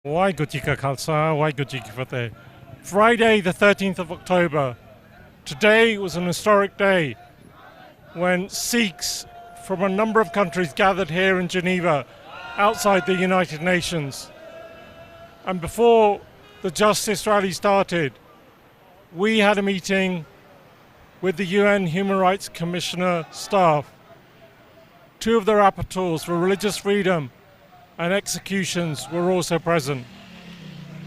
Waheguru Ji Ka Khalsa, Waheguru Ji Ki Fateh. Friday, the 13th of October. Today was an historic day when Sikhs from a number of countries gathered here in Geneva, outside the United Nations. And before the Justice rally started, we had a meeting with the UN Human Rights Commissioner staff. Two of the rapporteurs for religious freedom and executions were also present.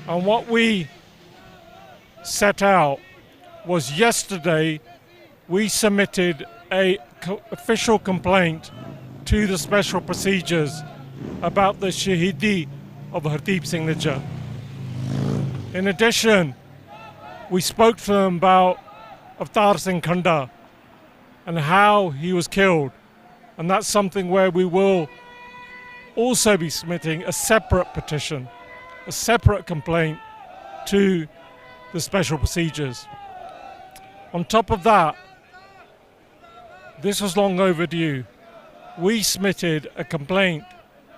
And what we set out was yesterday we submitted an official complaint to the special procedures about the Shahidi of Hardeep Singh Nijjar. In addition, we spoke to them about Avtar Singh Khanda and how he was killed. And that's something where we will also be submitting a separate petition, a separate complaint to the special procedures. On top of that, this was long overdue. We submitted a complaint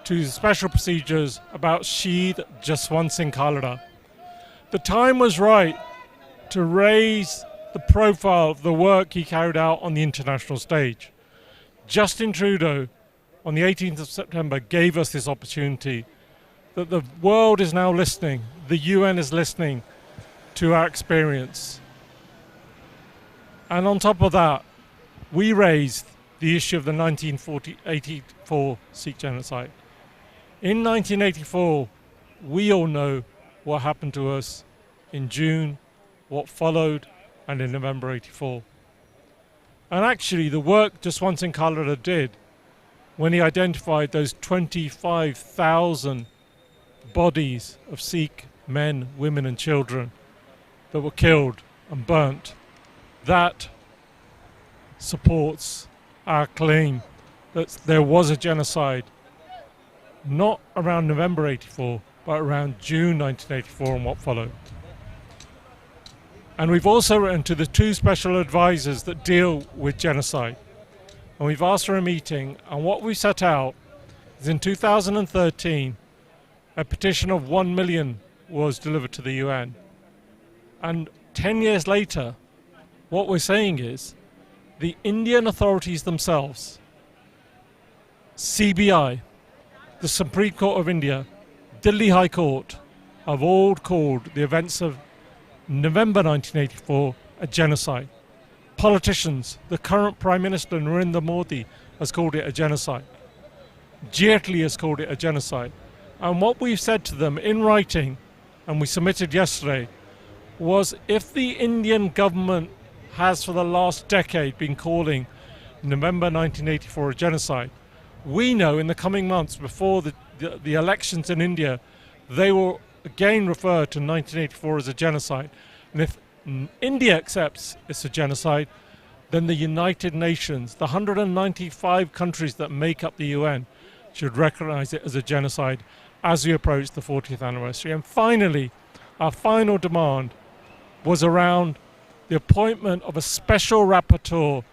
to the special procedures about Shahid Jaswant Singh Khalda. The time was right to raise the profile of the work he carried out on the international stage. Justin Trudeau, on the 18th of September, gave us this opportunity that the world is now listening, the UN is listening to our experience. And on top of that, we raised the issue of the 1984 Sikh genocide. In 1984, we all know what happened to us in June, what followed, and in November 84. And actually, the work Jaswant Singh Khalda did when he identified those 25,000 bodies of Sikh men, women and children that were killed and burnt, that supports our claim that there was a genocide, not around November 84, but around June 1984 and what followed. And we've also written to the two special advisors that deal with genocide. And we've asked for a meeting, and what we set out is in 2013, a petition of 1 million was delivered to the UN. And 10 years later, what we're saying is the Indian authorities themselves, CBI, the Supreme Court of India, Delhi High Court, have all called the events of November 1984 a genocide. Politicians, the current Prime Minister Narendra Modi has called it a genocide. Jaitley has called it a genocide. And what we've said to them in writing, and we submitted yesterday, was if the Indian government has for the last decade been calling November 1984 a genocide, we know in the coming months before the elections in India, they will again refer to 1984 as a genocide. And if India accepts it's a genocide, then the United Nations, the 195 countries that make up the UN, should recognize it as a genocide as we approach the 40th anniversary. And finally, our final demand was around the appointment of a special rapporteur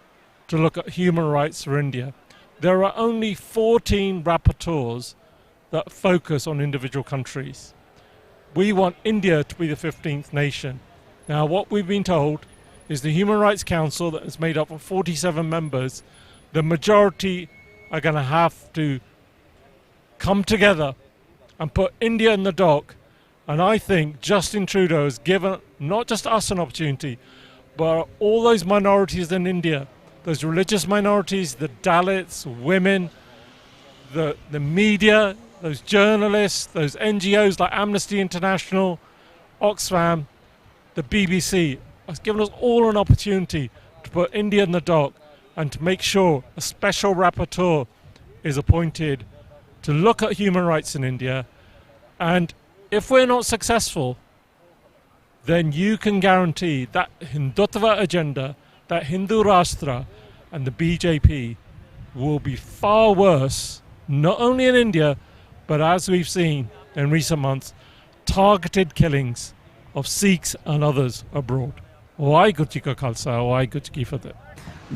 to look at human rights for India. There are only 14 rapporteurs that focus on individual countries. We want India to be the 15th nation. Now, what we've been told is the Human Rights Council that is made up of 47 members, the majority are going to have to come together and put India in the dock. And I think Justin Trudeau has given not just us an opportunity, but all those minorities in India, those religious minorities, the Dalits, women, the media, those journalists, those NGOs like Amnesty International, Oxfam, the BBC, has given us all an opportunity to put India in the dock and to make sure a special rapporteur is appointed to look at human rights in India. And if we're not successful, then you can guarantee that Hindutva agenda, that Hindu Rashtra and the BJP will be far worse, not only in India, but as we've seen in recent months, targeted killings of Sikhs and others abroad. Waheguru Ji Ka Khalsa, Waheguru Ji Ki Fateh.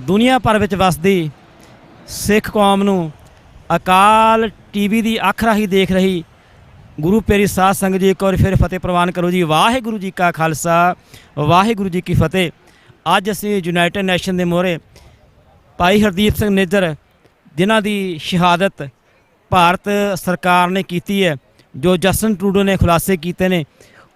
ਦੁਨੀਆ ਭਰ ਵਿੱਚ ਵਸਦੀ ਸਿੱਖ ਕੌਮ ਨੂੰ ਅਕਾਲ TV ਦੀ ਅੱਖ ਰਾਹੀਂ ਦੇਖ ਰਹੀ ਗੁਰੂ ਪਿਆਰੀ ਸਾਧ ਸੰਗਤ ਜੀ, ਇੱਕ ਵਾਰ ਫਿਰ ਫਤਿਹ ਪ੍ਰਵਾਨ ਕਰੋ ਜੀ। ਵਾਹਿਗੁਰੂ ਜੀ ਕਾ ਖਾਲਸਾ, ਵਾਹਿਗੁਰੂ ਜੀ ਕੀ ਫਤਿਹ। ਅੱਜ ਅਸੀਂ ਯੂਨਾਈਟਿਡ ਨੇਸ਼ਨ ਦੇ ਮੋਹਰੇ ਭਾਈ ਹਰਦੀਪ ਸਿੰਘ ਨਿੱਜਰ, ਜਿਨ੍ਹਾਂ ਦੀ ਸ਼ਹਾਦਤ ਭਾਰਤ ਸਰਕਾਰ ਨੇ ਕੀਤੀ ਹੈ, ਜੋ ਜਸਟਿਨ ਟਰੂਡੋ ਨੇ ਖੁਲਾਸੇ ਕੀਤੇ ਨੇ,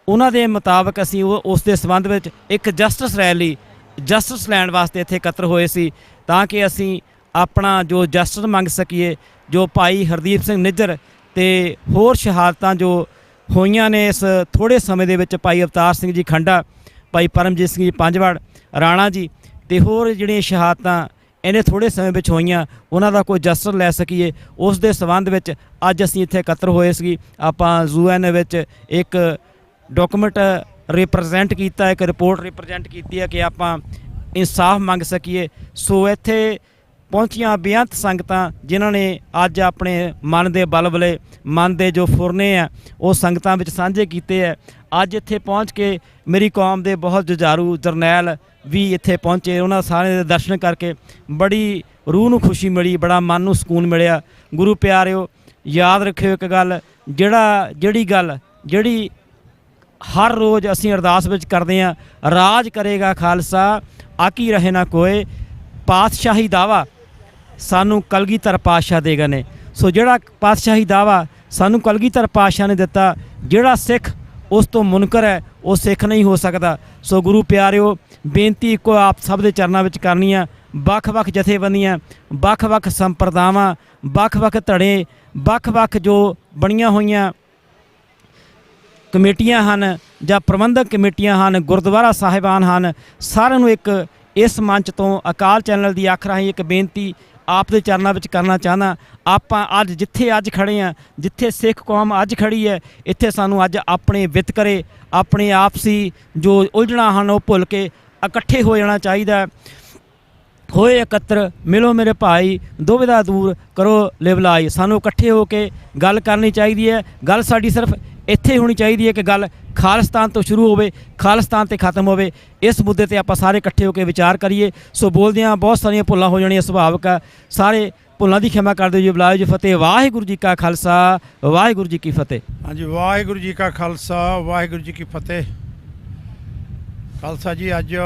ਉਹਨਾਂ ਦੇ ਮੁਤਾਬਕ ਅਸੀਂ ਉਸ ਦੇ ਸੰਬੰਧ ਵਿੱਚ ਇੱਕ ਜਸਟਿਸ ਰੈਲੀ, ਜਸਟਿਸ ਲੈਣ ਵਾਸਤੇ ਇੱਥੇ ਇਕੱਤਰ ਹੋਏ ਸੀ, ਤਾਂ ਕਿ ਅਸੀਂ ਆਪਣਾ ਜੋ ਜਸਟਿਸ ਮੰਗ ਸਕੀਏ। ਜੋ ਭਾਈ ਹਰਦੀਪ ਸਿੰਘ ਨਿੱਜਰ ਤੇ ਹੋਰ ਸ਼ਹਾਦਤਾਂ ਜੋ ਹੋਈਆਂ ਨੇ ਇਸ ਥੋੜ੍ਹੇ ਸਮੇਂ ਦੇ ਵਿੱਚ, ਭਾਈ ਅਵਤਾਰ ਸਿੰਘ ਜੀ ਖੰਡਾ, ਭਾਈ ਪਰਮਜੀਤ ਸਿੰਘ ਜੀ ਪੰਜਵੜ, ਰਾਣਾ ਜੀ ਤੇ ਹੋਰ ਜਿਹੜੀਆਂ ਸ਼ਹਾਦਤਾਂ ਇਹਨੇ ਥੋੜ੍ਹੇ ਸਮੇਂ ਵਿੱਚ ਹੋਈਆਂ, ਉਹਨਾਂ ਦਾ ਕੋਈ ਜਸਟਿਸ ਲੈ ਸਕੀਏ, ਉਸ ਦੇ ਸੰਬੰਧ ਵਿੱਚ ਅੱਜ ਅਸੀਂ ਇੱਥੇ ਇਕੱਤਰ ਹੋਏ ਸੀ। ਆਪਾਂ UN ਵਿੱਚ ਇੱਕ ਡਾਕੂਮੈਂਟ ਰਿਪਰੈਜ਼ੈਂਟ ਕੀਤਾ, ਇੱਕ ਰਿਪੋਰਟ ਰਿਪਰੈਜ਼ੈਂਟ ਕੀਤੀ ਹੈ ਕਿ ਆਪਾਂ ਇਨਸਾਫ ਮੰਗ ਸਕੀਏ। ਸੋ ਇੱਥੇ ਪਹੁੰਚੀਆਂ ਬੇਅੰਤ ਸੰਗਤਾਂ, ਜਿਨ੍ਹਾਂ ਨੇ ਅੱਜ ਆਪਣੇ ਮਨ ਦੇ ਬਲਬਲੇ, ਮਨ ਦੇ ਜੋ ਫੁਰਨੇ ਆ, ਉਹ ਸੰਗਤਾਂ ਵਿੱਚ ਸਾਂਝੇ ਕੀਤੇ ਹੈ। ਅੱਜ ਇੱਥੇ ਪਹੁੰਚ ਕੇ ਮੇਰੀ ਕੌਮ ਦੇ ਬਹੁਤ ਜੁਝਾਰੂ ਜਰਨੈਲ ਵੀ ਇੱਥੇ ਪਹੁੰਚੇ, ਉਹਨਾਂ ਸਾਰਿਆਂ ਦੇ ਦਰਸ਼ਨ ਕਰਕੇ ਬੜੀ ਰੂਹ ਨੂੰ ਖੁਸ਼ੀ ਮਿਲੀ, ਬੜਾ ਮਨ ਨੂੰ ਸਕੂਨ ਮਿਲਿਆ। ਗੁਰੂ ਪਿਆਰਿਓ, ਯਾਦ ਰੱਖਿਓ ਇੱਕ ਗੱਲ, ਜਿਹੜੀ ਹਰ ਰੋਜ਼ ਅਸੀਂ ਅਰਦਾਸ ਵਿੱਚ ਕਰਦੇ ਹਾਂ, ਰਾਜ ਕਰੇਗਾ ਖਾਲਸਾ ਆਕੀ ਰਹੇ ਨਾ ਕੋਏ, ਪਾਤਸ਼ਾਹੀ ਦਾਵਾ ਸਾਨੂੰ ਕਲਗੀਧਰ ਪਾਤਸ਼ਾਹ ਦੇ ਗਏ ਨੇ। ਸੋ ਜਿਹੜਾ ਪਾਤਸ਼ਾਹੀ ਦਾਵਾ ਸਾਨੂੰ ਕਲਗੀਧਰ ਪਾਤਸ਼ਾਹ ਨੇ ਦਿੱਤਾ, ਜਿਹੜਾ ਸਿੱਖ ਉਸ ਤੋਂ ਮੁਨਕਰ ਹੈ, ਉਹ ਸਿੱਖ ਨਹੀਂ ਹੋ ਸਕਦਾ। ਸੋ ਗੁਰੂ ਪਿਆਰਿਓ, ਬੇਨਤੀ ਇੱਕੋ ਆਪ ਸਭ ਦੇ ਚਰਨਾਂ ਵਿੱਚ ਕਰਨੀ ਆ। ਵੱਖ-ਵੱਖ ਜਥੇਬੰਦੀਆਂ, ਵੱਖ-ਵੱਖ ਸੰਪਰਦਾਵਾਂ, ਵੱਖ-ਵੱਖ ਧੜੇ, ਵੱਖ-ਵੱਖ ਜੋ ਬਣੀਆਂ ਹੋਈਆਂ ਕਮੇਟੀਆਂ ਹਨ ਜਾਂ ਪ੍ਰਬੰਧਕ ਕਮੇਟੀਆਂ ਹਨ, ਗੁਰਦੁਆਰਾ ਸਾਹਿਬਾਨ ਹਨ, ਸਾਰਿਆਂ ਨੂੰ ਇੱਕ ਇਸ ਮੰਚ ਤੋਂ ਅਕਾਲ ਚੈਨਲ ਦੀ ਅੱਖ ਰਾਹੀਂ ਇੱਕ ਬੇਨਤੀ ਆਪ ਦੇ ਚਰਨਾਂ ਵਿੱਚ ਕਰਨਾ ਚਾਹੁੰਦਾ। ਆਪਾਂ ਅੱਜ ਜਿੱਥੇ ਅੱਜ ਖੜ੍ਹੇ ਹਾਂ, ਜਿੱਥੇ ਸਿੱਖ ਕੌਮ ਅੱਜ ਖੜ੍ਹੀ ਹੈ, ਇੱਥੇ ਸਾਨੂੰ ਅੱਜ ਆਪਣੇ ਵਿਤਕਰੇ, ਆਪਣੇ ਆਪਸੀ ਜੋ ਉਲਝਣਾਂ ਹਨ, ਉਹ ਭੁੱਲ ਕੇ ਇਕੱਠੇ ਹੋ ਜਾਣਾ ਚਾਹੀਦਾ। ਹੋਏ ਇਕੱਤਰ ਮਿਲੋ ਮੇਰੇ ਭਾਈ, ਦੁਵਿਧਾ ਦੂਰ ਕਰੋ ਲਿਵਲਾਈ। ਸਾਨੂੰ ਇਕੱਠੇ ਹੋ ਕੇ ਗੱਲ ਕਰਨੀ ਚਾਹੀਦੀ ਹੈ। ਗੱਲ ਸਾਡੀ ਸਿਰਫ ਇੱਥੇ ਹੋਣੀ ਚਾਹੀਦੀ ਹੈ ਕਿ ਗੱਲ ਖਾਲਿਸਤਾਨ ਤੋਂ ਸ਼ੁਰੂ ਹੋਵੇ, ਖਾਲਿਸਤਾਨ 'ਤੇ ਖਤਮ ਹੋਵੇ। ਇਸ ਮੁੱਦੇ 'ਤੇ ਆਪਾਂ ਸਾਰੇ ਇਕੱਠੇ ਹੋ ਕੇ ਵਿਚਾਰ ਕਰੀਏ। ਸੋ ਬੋਲਦਿਆਂ ਬਹੁਤ ਸਾਰੀਆਂ ਭੁੱਲਾਂ ਹੋ ਜਾਣੀਆਂ, ਸੁਭਾਵਿਕ ਆ, ਸਾਰੇ ਭੁੱਲਾਂ ਦੀ ਖਿਮਾ ਕਰਦੇ ਜੀ। ਬੁਲਾਓ ਜੀ ਫਤਿਹ। ਵਾਹਿਗੁਰੂ ਜੀ ਕਾ ਖਾਲਸਾ, ਵਾਹਿਗੁਰੂ ਜੀ ਕੀ ਫਤਿਹ। ਹਾਂਜੀ, ਵਾਹਿਗੁਰੂ ਜੀ ਕਾ ਖਾਲਸਾ, ਵਾਹਿਗੁਰੂ ਜੀ ਕੀ ਫਤਿਹ। ਖਾਲਸਾ ਜੀ, ਅੱਜ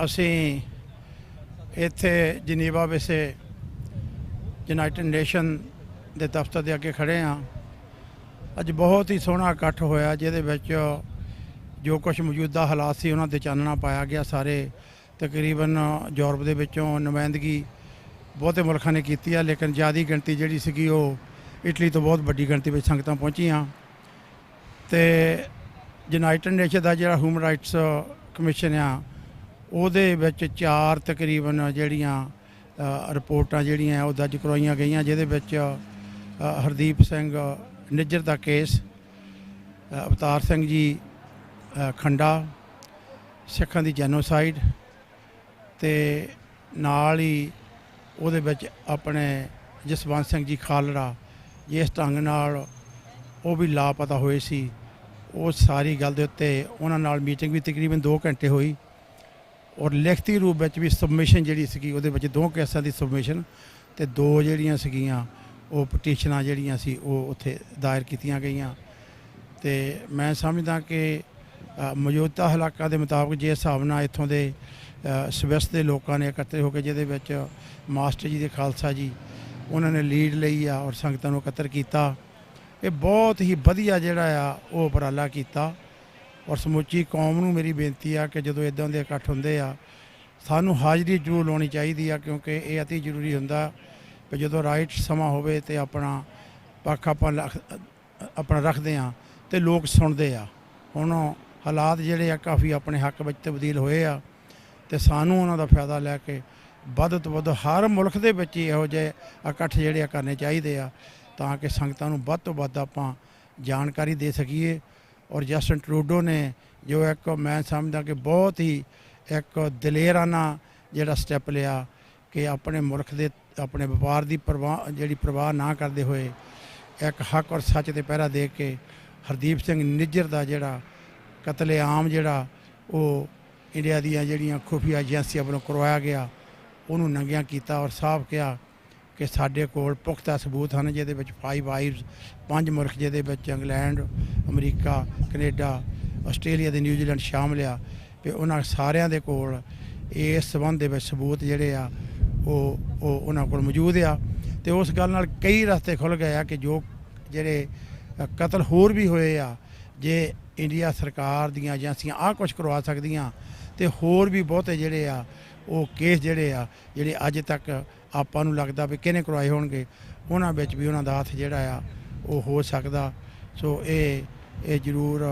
ਅਸੀਂ ਇੱਥੇ ਜਨੀਵਾ ਵਿੱਚ ਯੂਨਾਈਟਿਡ ਨੇਸ਼ਨ ਦੇ ਦਫ਼ਤਰ ਦੇ ਅੱਗੇ ਖੜ੍ਹੇ ਹਾਂ। ਅੱਜ ਬਹੁਤ ਹੀ ਸੋਹਣਾ ਇਕੱਠ ਹੋਇਆ, ਜਿਹਦੇ ਵਿੱਚ ਜੋ ਕੁਛ ਮੌਜੂਦਾ ਹਾਲਾਤ ਸੀ ਉਹਨਾਂ 'ਤੇ ਚਾਨਣਾ ਪਾਇਆ ਗਿਆ। ਸਾਰੇ ਤਕਰੀਬਨ ਯੂਰਪ ਦੇ ਵਿੱਚੋਂ ਨੁਮਾਇੰਦਗੀ ਬਹੁਤੇ ਮੁਲਕਾਂ ਨੇ ਕੀਤੀ ਆ, ਲੇਕਿਨ ਜ਼ਿਆਦਾ ਗਿਣਤੀ ਜਿਹੜੀ ਸੀਗੀ ਉਹ ਇਟਲੀ ਤੋਂ ਬਹੁਤ ਵੱਡੀ ਗਿਣਤੀ ਵਿੱਚ ਸੰਗਤਾਂ ਪਹੁੰਚੀਆਂ। ਅਤੇ ਯੂਨਾਈਟਿਡ ਨੇਸ਼ਨ ਦਾ ਜਿਹੜਾ ਹਿਊਮਨ ਰਾਈਟਸ ਕਮਿਸ਼ਨ ਆ, ਉਹਦੇ ਵਿੱਚ 4 ਤਕਰੀਬਨ ਜਿਹੜੀਆਂ ਰਿਪੋਰਟਾਂ ਜਿਹੜੀਆਂ ਉਹ ਦਰਜ ਕਰਵਾਈਆਂ ਗਈਆਂ, ਜਿਹਦੇ ਵਿੱਚ ਹਰਦੀਪ ਸਿੰਘ ਨਿੱਜਰ ਦਾ ਕੇਸ, ਅਵਤਾਰ ਸਿੰਘ ਜੀ ਖੰਡਾ, ਸਿੱਖਾਂ ਦੀ ਜੈਨੋਸਾਈਡ, ਅਤੇ ਨਾਲ ਹੀ ਉਹਦੇ ਵਿੱਚ ਆਪਣੇ ਜਸਵੰਤ ਸਿੰਘ ਜੀ ਖਾਲੜਾ ਜਿਸ ਢੰਗ ਨਾਲ ਉਹ ਵੀ ਲਾਪਤਾ ਹੋਏ ਸੀ, ਉਹ ਸਾਰੀ ਗੱਲ ਦੇ ਉੱਤੇ ਉਹਨਾਂ ਨਾਲ ਮੀਟਿੰਗ ਵੀ ਤਕਰੀਬਨ 2 ਘੰਟੇ ਹੋਈ। ਔਰ ਲਿਖਤੀ ਰੂਪ ਵਿੱਚ ਵੀ ਸਬਮਿਸ਼ਨ ਜਿਹੜੀ ਸੀਗੀ, ਉਹਦੇ ਵਿੱਚ 2 ਕੇਸਾਂ ਦੀ ਸਬਮਿਸ਼ਨ ਅਤੇ 2 ਜਿਹੜੀਆਂ ਸੀਗੀਆਂ ਉਹ ਪਟੀਸ਼ਨਾਂ ਜਿਹੜੀਆਂ ਸੀ ਉਹ ਉੱਥੇ ਦਾਇਰ ਕੀਤੀਆਂ ਗਈਆਂ। ਅਤੇ ਮੈਂ ਸਮਝਦਾ ਕਿ ਮੌਜੂਦਾ ਹਾਲਾਤਾਂ ਦੇ ਮੁਤਾਬਕ ਜਿਸ ਹਿਸਾਬ ਨਾਲ ਇੱਥੋਂ ਦੇ ਸਵਿਸ ਦੇ ਲੋਕਾਂ ਨੇ ਇਕੱਠੇ ਹੋ ਕੇ, ਜਿਹਦੇ ਵਿੱਚ ਮਾਸਟਰ ਜੀ ਦੇ ਖਾਲਸਾ ਜੀ ਉਹਨਾਂ ਨੇ ਲੀਡ ਲਈ ਆ ਔਰ ਸੰਗਤਾਂ ਨੂੰ ਇਕੱਤਰ ਕੀਤਾ, ਇਹ ਬਹੁਤ ਹੀ ਵਧੀਆ ਜਿਹੜਾ ਆ ਉਹ ਉਪਰਾਲਾ ਕੀਤਾ। ਔਰ ਸਮੁੱਚੀ ਕੌਮ ਨੂੰ ਮੇਰੀ ਬੇਨਤੀ ਆ ਕਿ ਜਦੋਂ ਇੱਦਾਂ ਦੇ ਇਕੱਠ ਹੁੰਦੇ ਆ, ਸਾਨੂੰ ਹਾਜ਼ਰੀ ਜ਼ਰੂਰ ਲਾਉਣੀ ਚਾਹੀਦੀ ਆ, ਕਿਉਂਕਿ ਇਹ ਅਤੀ ਜ਼ਰੂਰੀ ਹੁੰਦਾ ਕਿ ਜਦੋਂ ਰਾਈਟ ਸਮਾਂ ਹੋਵੇ ਅਤੇ ਆਪਣਾ ਪੱਖ ਆਪਣਾ ਰੱਖਦੇ ਹਾਂ ਅਤੇ ਲੋਕ ਸੁਣਦੇ ਆ। ਹੁਣ ਹਾਲਾਤ ਜਿਹੜੇ ਆ ਕਾਫੀ ਆਪਣੇ ਹੱਕ ਵਿੱਚ ਤਬਦੀਲ ਹੋਏ ਆ, ਅਤੇ ਸਾਨੂੰ ਉਹਨਾਂ ਦਾ ਫਾਇਦਾ ਲੈ ਕੇ ਵੱਧ ਤੋਂ ਵੱਧ ਹਰ ਮੁਲਕ ਦੇ ਵਿੱਚ ਹੀ ਇਹੋ ਜਿਹੇ ਇਕੱਠ ਜਿਹੜੇ ਆ ਕਰਨੇ ਚਾਹੀਦੇ ਆ, ਤਾਂ ਕਿ ਸੰਗਤਾਂ ਨੂੰ ਵੱਧ ਤੋਂ ਵੱਧ ਆਪਾਂ ਜਾਣਕਾਰੀ ਦੇ ਸਕੀਏ। ਔਰ ਜਸਟਿਨ ਟਰੂਡੋ ਨੇ ਜੋ ਇੱਕ ਮੈਂ ਸਮਝਦਾ ਕਿ ਬਹੁਤ ਹੀ ਇੱਕ ਦਲੇਰਾਨਾ ਜਿਹੜਾ ਸਟੈਪ ਲਿਆ ਕਿ ਆਪਣੇ ਮੁਲਕ ਦੇ ਆਪਣੇ ਵਪਾਰ ਦੀ ਪ੍ਰਵਾਹ ਨਾ ਕਰਦੇ ਹੋਏ ਇੱਕ ਹੱਕ ਔਰ ਸੱਚ 'ਤੇ ਪਹਿਰਾ ਦੇ ਕੇ ਹਰਦੀਪ ਸਿੰਘ ਨਿੱਜਰ ਦਾ ਜਿਹੜਾ ਕਤਲੇਆਮ ਜਿਹੜਾ ਉਹ ਇੰਡੀਆ ਦੀਆਂ ਜਿਹੜੀਆਂ ਖੁਫੀਆ ਏਜੰਸੀਆਂ ਵੱਲੋਂ ਕਰਵਾਇਆ ਗਿਆ, ਉਹਨੂੰ ਨੰਗਿਆਂ ਕੀਤਾ ਔਰ ਸਾਫ਼ ਕਿਹਾ कि साडे कोल पुख्ता सबूत हैं जिहदे विच 5 आइव्स 5 मुल्क जिहदे विच इंग्लैंड अमरीका कनेडा आस्ट्रेलिया ते न्यूजीलैंड शामिल आ कि उन्हां सारिਆਂ दे कोल इस संबंध दे विच सबूत जिहड़े आ ਉਹ ਉਹਨਾਂ ਕੋਲ ਮੌਜੂਦ ਆ ਤੇ ਉਸ ਗੱਲ ਨਾਲ ਕਈ ਰਸਤੇ ਖੁੱਲ ਗਏ ਆ ਕਿ ਜੋ ਜਿਹੜੇ ਕਤਲ ਹੋਰ ਵੀ ਹੋਏ ਆ ਜੇ ਇੰਡੀਆ ਸਰਕਾਰ ਦੀਆਂ ਏਜੰਸੀਆਂ ਆਹ ਕੁਛ ਕਰਵਾ ਸਕਦੀਆਂ ਤੇ ਹੋਰ ਵੀ ਬਹੁਤੇ ਜਿਹੜੇ ਆ ਉਹ ਕੇਸ ਜਿਹੜੇ ਅੱਜ ਤੱਕ ਆਪਾਂ ਨੂੰ ਲੱਗਦਾ ਵੀ ਕਿਹਨੇ ਕਰਵਾਏ ਹੋਣਗੇ ਉਹਨਾਂ ਵਿੱਚ ਵੀ ਉਹਨਾਂ ਦਾ ਹੱਥ ਜਿਹੜਾ ਆ ਉਹ ਹੋ ਸਕਦਾ। ਸੋ ਇਹ ਜ਼ਰੂਰ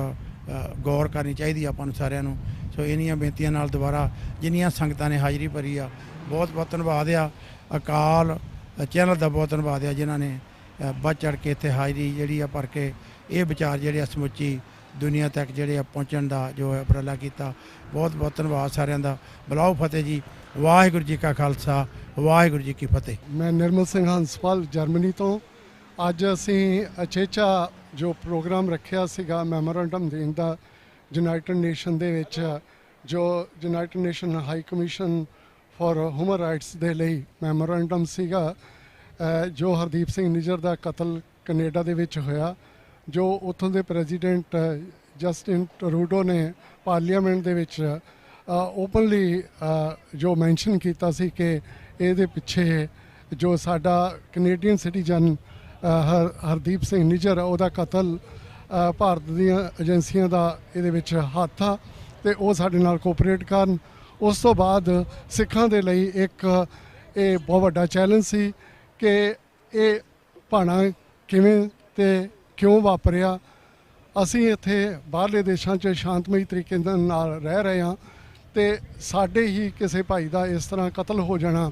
ਗੌਰ ਕਰਨੀ ਚਾਹੀਦੀ ਆਪਾਂ ਨੂੰ ਸਾਰਿਆਂ ਨੂੰ। ਸੋ ਇਨੀਆਂ ਬੇਨਤੀਆਂ ਨਾਲ ਦੁਬਾਰਾ ਜਿੰਨੀਆਂ ਸੰਗਤਾਂ ਨੇ ਹਾਜ਼ਰੀ ਭਰੀ ਆ ਬਹੁਤ ਬਹੁਤ ਧੰਨਵਾਦ ਆ। ਅਕਾਲ ਚੈਨਲ ਦਾ ਬਹੁਤ ਧੰਨਵਾਦ ਆ ਜਿਨ੍ਹਾਂ ਨੇ ਵੱਧ ਚੜ੍ਹ ਕੇ ਇੱਥੇ ਹਾਜ਼ਰੀ ਜਿਹੜੀ ਆ ਭਰ ਕੇ ਇਹ ਵਿਚਾਰ ਜਿਹੜੇ ਆ ਸਮੁੱਚੀ ਦੁਨੀਆ ਤੱਕ ਜਿਹੜੇ ਆ ਪਹੁੰਚਣ ਦਾ ਜੋ ਹੈ ਉਪਰਾਲਾ ਕੀਤਾ। ਬਹੁਤ ਬਹੁਤ ਧੰਨਵਾਦ ਸਾਰਿਆਂ ਦਾ। ਬੁਲਾਓ ਫਤਿਹ ਜੀ। ਵਾਹਿਗੁਰੂ ਜੀ ਕਾ ਖਾਲਸਾ ਵਾਹਿਗੁਰੂ ਜੀ ਕੀ ਫਤਿਹ। ਮੈਂ ਨਿਰਮਲ ਸਿੰਘ ਹੰਸਪਾਲ ਜਰਮਨੀ ਤੋਂ। ਅੱਜ ਅਸੀਂ ਅਚੇਚਾ ਜੋ ਪ੍ਰੋਗਰਾਮ ਰੱਖਿਆ ਸੀਗਾ ਮੈਮੋਰੰਡਮ ਦੇਣ ਦਾ ਯੂਨਾਈਟਿਡ ਨੇਸ਼ਨ ਦੇ ਵਿੱਚ, ਜੋ United nation high commission for human rights ਦੇ ਲਈ ਮੈਮੋਰੰਡਮ ਸੀਗਾ, ਜੋ ਹਰਦੀਪ ਸਿੰਘ ਨਿੱਜਰ ਦਾ ਕਤਲ ਕੈਨੇਡਾ ਦੇ ਵਿੱਚ ਹੋਇਆ, ਜੋ ਉੱਥੋਂ ਦੇ ਪ੍ਰੈਜ਼ੀਡੈਂਟ ਜਸਟਿਨ ਟਰੂਡੋ ਨੇ ਪਾਰਲੀਮੈਂਟ ਦੇ ਵਿੱਚ ਓਪਨਲੀ ਜੋ ਮੈਂਸ਼ਨ ਕੀਤਾ ਸੀ ਕਿ ਇਹਦੇ ਪਿੱਛੇ ਜੋ ਸਾਡਾ ਕੈਨੇਡੀਅਨ ਸਿਟੀਜ਼ਨ ਹਰਦੀਪ ਸਿੰਘ ਨਿੱਜਰ ਉਹਦਾ ਕਤਲ ਭਾਰਤ ਦੀਆਂ ਏਜੰਸੀਆਂ ਦਾ ਇਹਦੇ ਵਿੱਚ ਹੱਥ ਆ ਤੇ ਉਹ ਸਾਡੇ ਨਾਲ ਕੋਆਪਰੇਟ ਕਰਨ। ਉਸ ਤੋਂ ਬਾਅਦ ਸਿੱਖਾਂ ਦੇ ਲਈ ਇੱਕ ਇਹ ਬਹੁਤ ਵੱਡਾ ਚੈਲੰਜ ਸੀ ਕਿ ਇਹ ਭਾਣਾ ਕਿਵੇਂ ਤੇ ਕਿਉਂ ਵਾਪਰਿਆ। ਅਸੀਂ ਇੱਥੇ ਬਾਹਰਲੇ ਦੇਸ਼ਾਂ 'ਚ ਸ਼ਾਂਤਮਈ ਤਰੀਕੇ ਦੇ ਨਾਲ ਰਹਿ ਰਹੇ ਹਾਂ ਤੇ ਸਾਡੇ ਹੀ ਕਿਸੇ ਭਾਈ ਦਾ ਇਸ ਤਰ੍ਹਾਂ ਕਤਲ ਹੋ ਜਾਣਾ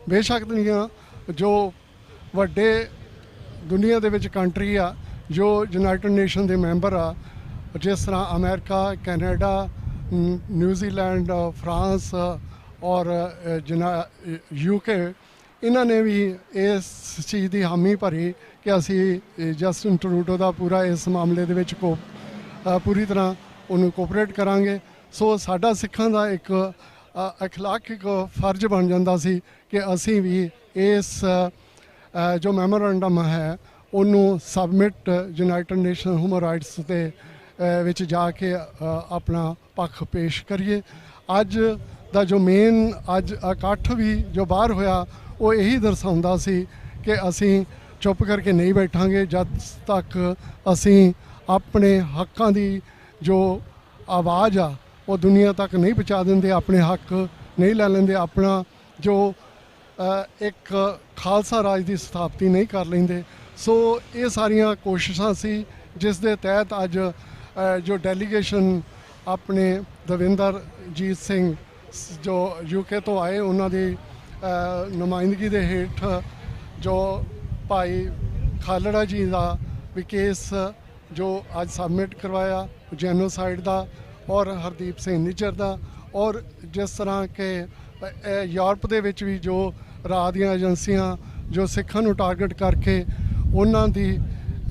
ਬੇਸ਼ੱਕ ਦੀਆਂ ਜੋ ਵੱਡੇ ਦੁਨੀਆ ਦੇ ਵਿੱਚ ਕੰਟਰੀ ਆ ਜੋ ਯੂਨਾਈਟਿਡ ਨੇਸ਼ਨ ਦੇ ਮੈਂਬਰ ਆ, ਜਿਸ ਤਰ੍ਹਾਂ ਅਮਰੀਕਾ, ਕੈਨੇਡਾ, ਨਿਊਜ਼ੀਲੈਂਡ, ਫਰਾਂਸ ਔਰ UK, ਇਹਨਾਂ ਨੇ ਵੀ ਇਸ ਚੀਜ਼ ਦੀ ਹਾਮੀ ਭਰੀ ਕਿ ਅਸੀਂ ਜਸਟਿਨ ਟਰੂਡੋ ਦਾ ਪੂਰਾ ਇਸ ਮਾਮਲੇ ਦੇ ਵਿੱਚ ਪੂਰੀ ਤਰ੍ਹਾਂ ਉਹਨੂੰ ਕੋਆਪਰੇਟ ਕਰਾਂਗੇ। ਸੋ ਸਾਡਾ ਸਿੱਖਾਂ ਦਾ ਇੱਕ ਅਖਲਾਕਿਕ ਫਰਜ਼ ਬਣ ਜਾਂਦਾ ਸੀ ਕਿ ਅਸੀਂ ਵੀ ਇਸ ਜੋ ਮੈਮੋਰੰਡਮ ਹੈ ਉਹਨੂੰ submit United nation human rights ਦੇ ਵਿੱਚ ਜਾ ਕੇ ਆਪਣਾ ਪੱਖ ਪੇਸ਼ ਕਰੀਏ। ਅੱਜ ਦਾ ਜੋ ਮੇਨ ਅੱਜ ਇਕੱਠ ਵੀ ਜੋ ਬਾਹਰ ਹੋਇਆ ਉਹ ਇਹੀ ਦਰਸਾਉਂਦਾ ਸੀ ਕਿ ਅਸੀਂ ਚੁੱਪ ਕਰਕੇ ਨਹੀਂ ਬੈਠਾਂਗੇ ਜਦ ਤੱਕ ਅਸੀਂ ਆਪਣੇ ਹੱਕਾਂ ਦੀ ਜੋ ਆਵਾਜ਼ ਆ ਉਹ ਦੁਨੀਆ ਤੱਕ ਨਹੀਂ ਪਹੁੰਚਾ ਦਿੰਦੇ, ਆਪਣੇ ਹੱਕ ਨਹੀਂ ਲੈ ਲੈਂਦੇ, ਆਪਣਾ ਜੋ ਇੱਕ ਖਾਲਸਾ ਰਾਜ ਦੀ ਸਥਾਪਤੀ ਨਹੀਂ ਕਰ ਲੈਂਦੇ। ਸੋ ਇਹ ਸਾਰੀਆਂ ਕੋਸ਼ਿਸ਼ਾਂ ਸੀ ਜਿਸ ਦੇ ਤਹਿਤ ਅੱਜ ਜੋ ਡੈਲੀਗੇਸ਼ਨ ਆਪਣੇ ਦਵਿੰਦਰਜੀਤ ਸਿੰਘ ਜੋ UK ਤੋਂ ਆਏ, ਉਹਨਾਂ ਦੀ ਨੁਮਾਇੰਦਗੀ ਦੇ ਹੇਠ ਜੋ ਭਾਈ ਖਾਲੜਾ ਜੀ ਦਾ ਵੀ ਕੇਸ ਜੋ ਅੱਜ ਸਬਮਿਟ ਕਰਵਾਇਆ ਜੈਨੋਸਾਈਡ ਦਾ ਔਰ ਹਰਦੀਪ ਸਿੰਘ ਨਿੱਜਰ ਦਾ, ਔਰ ਜਿਸ ਤਰ੍ਹਾਂ ਕਿ ਯੂਰਪ ਦੇ ਵਿੱਚ ਵੀ ਜੋ ਰਾਜ ਦੀਆਂ ਏਜੰਸੀਆਂ ਜੋ ਸਿੱਖਾਂ ਨੂੰ ਟਾਰਗੇਟ ਕਰਕੇ ਉਹਨਾਂ ਦੀ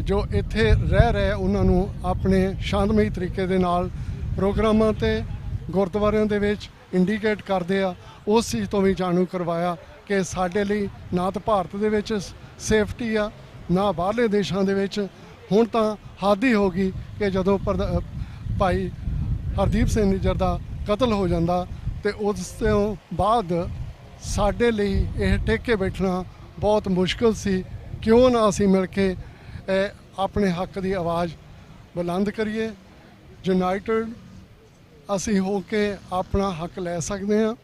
ਜੋ ਇੱਥੇ ਰਹਿ ਰਹੇ ਉਹਨਾਂ ਨੂੰ ਆਪਣੇ ਸ਼ਾਂਤਮਈ ਤਰੀਕੇ ਦੇ ਨਾਲ ਪ੍ਰੋਗਰਾਮਾਂ 'ਤੇ ਗੁਰਦੁਆਰਿਆਂ ਦੇ ਵਿੱਚ ਇੰਡੀਕੇਟ ਕਰਦੇ ਆ, ਉਸ ਚੀਜ਼ ਤੋਂ ਵੀ ਜਾਣੂ ਕਰਵਾਇਆ ਕਿ ਸਾਡੇ ਲਈ ਨਾ ਤਾਂ ਭਾਰਤ ਦੇ ਵਿੱਚ ਸੇਫਟੀ ਆ ਨਾ ਬਾਹਰਲੇ ਦੇਸ਼ਾਂ ਦੇ ਵਿੱਚ। ਹੁਣ ਤਾਂ ਹੱਦ ਹੀ ਹੋ ਗਈ ਕਿ ਜਦੋਂ ਭਾਈ ਹਰਦੀਪ ਸਿੰਘ ਨਿੱਜਰ ਦਾ ਕਤਲ ਹੋ ਜਾਂਦਾ ਤੇ ਉਸ ਤੋਂ ਬਾਅਦ ਸਾਡੇ ਲਈ ਇਹ ਟਿਕ ਕੇ ਬੈਠਣਾ ਬਹੁਤ ਮੁਸ਼ਕਿਲ ਸੀ। ਕਿਉਂ ਨਾ ਅਸੀਂ ਮਿਲ ਕੇ ਆਪਣੇ ਹੱਕ ਦੀ ਆਵਾਜ਼ ਬੁਲੰਦ ਕਰੀਏ। ਯੂਨਾਈਟਿਡ ਅਸੀਂ ਹੋ ਕੇ ਆਪਣਾ ਹੱਕ ਲੈ ਸਕਦੇ ਹਾਂ।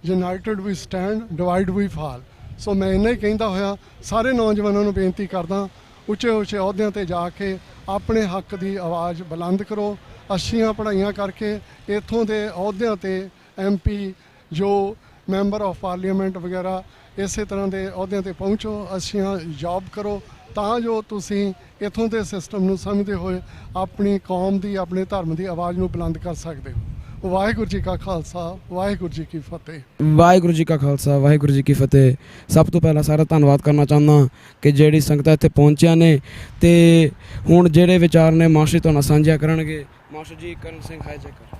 ਯੂਨਾਈਟਿਡ ਵੀ ਸਟੈਂਡ, ਡਿਵਾਈਡ ਵੀ ਫਾਲ। ਸੋ ਮੈਂ ਇੰਨਾ ਹੀ ਕਹਿੰਦਾ ਹੋਇਆ ਸਾਰੇ ਨੌਜਵਾਨਾਂ ਨੂੰ ਬੇਨਤੀ ਕਰਦਾ, ਉੱਚੇ ਉੱਚੇ ਅਹੁਦਿਆਂ 'ਤੇ ਜਾ ਕੇ ਆਪਣੇ ਹੱਕ ਦੀ ਆਵਾਜ਼ ਬੁਲੰਦ ਕਰੋ। ਅੱਛੀਆਂ ਪੜ੍ਹਾਈਆਂ ਕਰਕੇ ਇੱਥੋਂ ਦੇ ਅਹੁਦਿਆਂ 'ਤੇ MP ਜੋ ਮੈਂਬਰ ਆਫ ਪਾਰਲੀਮੈਂਟ ਵਗੈਰਾ ਇਸੇ ਤਰ੍ਹਾਂ ਦੇ ਅਹੁਦਿਆਂ 'ਤੇ ਪਹੁੰਚੋ, ਅੱਛੀਆਂ ਜੌਬ ਕਰੋ ਤਾਂ ਜੋ ਤੁਸੀਂ ਇੱਥੋਂ ਦੇ ਸਿਸਟਮ ਨੂੰ ਸਮਝਦੇ ਹੋਏ ਆਪਣੀ ਕੌਮ ਦੀ, ਆਪਣੇ ਧਰਮ ਦੀ ਆਵਾਜ਼ ਨੂੰ ਬੁਲੰਦ ਕਰ ਸਕਦੇ ਹੋ। ਵਾਹਿਗੁਰੂ ਜੀ ਕਾ ਖਾਲਸਾ ਵਾਹਿਗੁਰੂ ਜੀ ਕੀ ਫਤਿਹ। ਵਾਹਿਗੁਰੂ ਜੀ ਕਾ ਖਾਲਸਾ ਵਾਹਿਗੁਰੂ ਜੀ ਕੀ ਫਤਿਹ। ਸਭ ਤੋਂ ਪਹਿਲਾਂ ਸਾਰਾ ਧੰਨਵਾਦ ਕਰਨਾ ਚਾਹੁੰਦਾ ਕਿ ਜਿਹੜੀ ਸੰਗਤਾਂ ਇੱਥੇ ਪਹੁੰਚੀਆਂ ਨੇ ਤੇ ਹੁਣ ਜਿਹੜੇ ਵਿਚਾਰ ਨੇ ਮਾਸਟਰ ਤੁਹਾਨੂੰ ਸਾਂਝਾ ਕਰਨਗੇ। ਮਾਸਟਰ ਜੀ ਕਰਨ ਸਿੰਘ ਹਾਈਜੈਕਰ।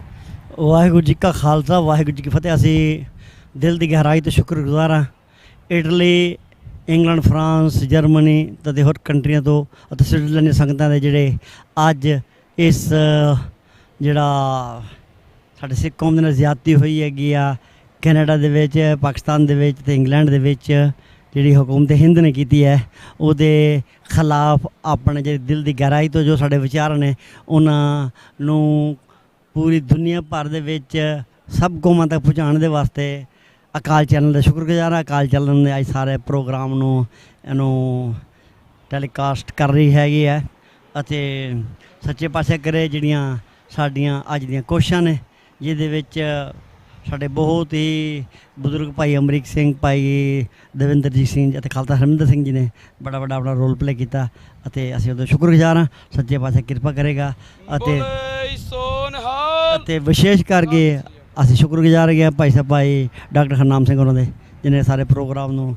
ਵਾਹਿਗੁਰੂ ਜੀ ਕਾ ਖਾਲਸਾ ਵਾਹਿਗੁਰੂ ਜੀ ਕੀ ਫਤਿਹ। ਅਸੀਂ ਦਿਲ ਦੀ ਗਹਿਰਾਈ ਤੋਂ ਸ਼ੁਕਰਗੁਜ਼ਾਰ ਹਾਂ ਇਟਲੀ ਇੰਗਲੈਂਡ, ਫਰਾਂਸ, ਜਰਮਨੀ ਅਤੇ ਹੋਰ ਕੰਟਰੀਆਂ ਤੋਂ ਅਤੇ ਸਵਿਟਜ਼ਰਲੈਂਡ ਦੀਆਂ ਸੰਗਤਾਂ ਦੇ ਜਿਹੜੇ ਅੱਜ ਇਸ ਜਿਹੜਾ ਸਾਡੇ ਸਿੱਖ ਕੌਮ ਦੇ ਨਾਲ ਜ਼ਿਆਦਤੀ ਹੋਈ ਹੈਗੀ ਆ ਕੈਨੇਡਾ ਦੇ ਵਿੱਚ, ਪਾਕਿਸਤਾਨ ਦੇ ਵਿੱਚ ਅਤੇ ਇੰਗਲੈਂਡ ਦੇ ਵਿੱਚ ਜਿਹੜੀ ਹਕੂਮਤ ਹਿੰਦ ਨੇ ਕੀਤੀ ਹੈ ਉਹਦੇ ਖਿਲਾਫ ਆਪਣੇ ਜਿਹੜੇ ਦਿਲ ਦੀ ਗਹਿਰਾਈ ਤੋਂ ਜੋ ਸਾਡੇ ਵਿਚਾਰ ਨੇ ਉਹਨਾਂ ਨੂੰ ਪੂਰੀ ਦੁਨੀਆ ਭਰ ਦੇ ਵਿੱਚ ਸਭ ਕੌਮਾਂ ਤੱਕ ਪਹੁੰਚਾਉਣ ਦੇ ਵਾਸਤੇ ਅਕਾਲ ਚੈਨਲ ਦਾ ਸ਼ੁਕਰਗੁਜ਼ਾਰ ਹਾਂ। ਅਕਾਲ ਚੈਨਲ ਨੇ ਅੱਜ ਸਾਰੇ ਪ੍ਰੋਗਰਾਮ ਨੂੰ ਇਹਨੂੰ ਟੈਲੀਕਾਸਟ ਕਰ ਰਹੀ ਹੈਗੀ ਹੈ ਅਤੇ ਸੱਚੇ ਪਾਤਸ਼ਾਹ ਕਰੇ ਜਿਹੜੀਆਂ ਸਾਡੀਆਂ ਅੱਜ ਦੀਆਂ ਕੋਸ਼ਿਸ਼ਾਂ ਨੇ ਜਿਹਦੇ ਵਿੱਚ ਸਾਡੇ ਬਹੁਤ ਹੀ ਬਜ਼ੁਰਗ ਭਾਈ ਅਮਰੀਕ ਸਿੰਘ, ਭਾਈ ਦਵਿੰਦਰਜੀਤ ਸਿੰਘ ਅਤੇ ਖਾਲਸਾ ਹਰਮਿੰਦਰ ਸਿੰਘ ਜੀ ਨੇ ਬੜਾ ਵੱਡਾ ਆਪਣਾ ਰੋਲ ਪਲੇ ਕੀਤਾ ਅਤੇ ਅਸੀਂ ਉਹਦਾ ਸ਼ੁਕਰਗੁਜ਼ਾਰ ਹਾਂ। ਸੱਚੇ ਪਾਤਸ਼ਾਹ ਕਿਰਪਾ ਕਰੇਗਾ ਅਤੇ ਵਿਸ਼ੇਸ਼ ਕਰਕੇ ਅਸੀਂ ਸ਼ੁਕਰਗੁਜ਼ਾਰ ਹੈਗੇ ਭਾਈ ਸਾਹਿਬ ਭਾਈ ਡਾਕਟਰ ਹਰਨਾਮ ਸਿੰਘ ਉਹਨਾਂ ਦੇ ਜਿਹਨੇ ਸਾਰੇ ਪ੍ਰੋਗਰਾਮ ਨੂੰ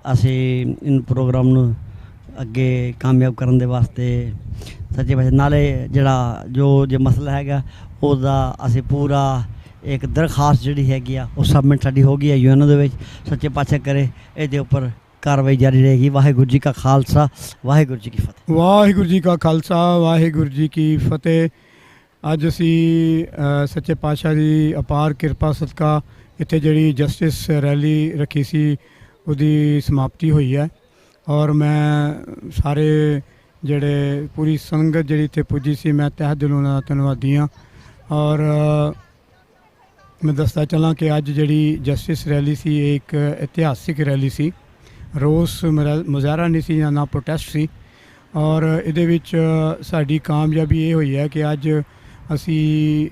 ਅਸੀਂ ਇਨ ਪ੍ਰੋਗਰਾਮ ਨੂੰ ਅੱਗੇ ਕਾਮਯਾਬ ਕਰਨ ਦੇ ਵਾਸਤੇ ਸੱਚੇ ਪਾਤਸ਼ਾਹ ਨਾਲੇ ਜਿਹੜਾ ਜੋ ਮਸਲਾ ਹੈਗਾ ਉਹਦਾ ਅਸੀਂ ਪੂਰਾ ਇੱਕ ਦਰਖਾਸਤ ਜਿਹੜੀ ਹੈਗੀ ਆ ਉਹ ਸਬਮਿਟ ਸਾਡੀ ਹੋ ਗਈ ਹੈ UN ਦੇ ਵਿੱਚ। ਸੱਚੇ ਪਾਤਸ਼ਾਹ ਕਰੇ ਇਹਦੇ ਉੱਪਰ ਕਾਰਵਾਈ ਜਾਰੀ ਰਹੇਗੀ। ਵਾਹਿਗੁਰੂ ਜੀ ਕਾ ਖਾਲਸਾ, ਵਾਹਿਗੁਰੂ ਜੀ ਕੀ ਫਤਿਹ। ਵਾਹਿਗੁਰੂ ਜੀ ਕਾ ਖਾਲਸਾ, ਵਾਹਿਗੁਰੂ ਜੀ ਕੀ ਫਤਿਹ। ਅੱਜ ਅਸੀਂ ਸੱਚੇ ਪਾਤਸ਼ਾਹ ਦੀ ਅਪਾਰ ਕਿਰਪਾ ਸਦਕਾ ਇੱਥੇ ਜਿਹੜੀ ਜਸਟਿਸ ਰੈਲੀ ਰੱਖੀ ਸੀ ਉਹਦੀ ਸਮਾਪਤੀ ਹੋਈ ਹੈ ਔਰ ਮੈਂ ਸਾਰੇ ਜਿਹੜੇ ਪੂਰੀ ਸੰਗਤ ਜਿਹੜੀ ਇੱਥੇ ਪੁੱਜੀ ਸੀ ਮੈਂ ਤਹਿ ਦਿਲੋਂ ਉਹਨਾਂ ਦਾ ਧੰਨਵਾਦੀ ਹਾਂ। ਔਰ ਮੈਂ ਦੱਸਦਾ ਚੱਲਾਂ ਕਿ ਅੱਜ ਜਿਹੜੀ ਜਸਟਿਸ ਰੈਲੀ ਸੀ ਇਹ ਇੱਕ ਇਤਿਹਾਸਿਕ ਰੈਲੀ ਸੀ, ਰੋਸ ਮੁਜ਼ਾਹਰਾ ਨਹੀਂ ਸੀ ਜਾਂ ਨਾ ਪ੍ਰੋਟੈਸਟ ਸੀ। ਔਰ ਇਹਦੇ ਵਿੱਚ ਸਾਡੀ ਕਾਮਯਾਬੀ ਇਹ ਹੋਈ ਹੈ ਕਿ ਅੱਜ ਅਸੀਂ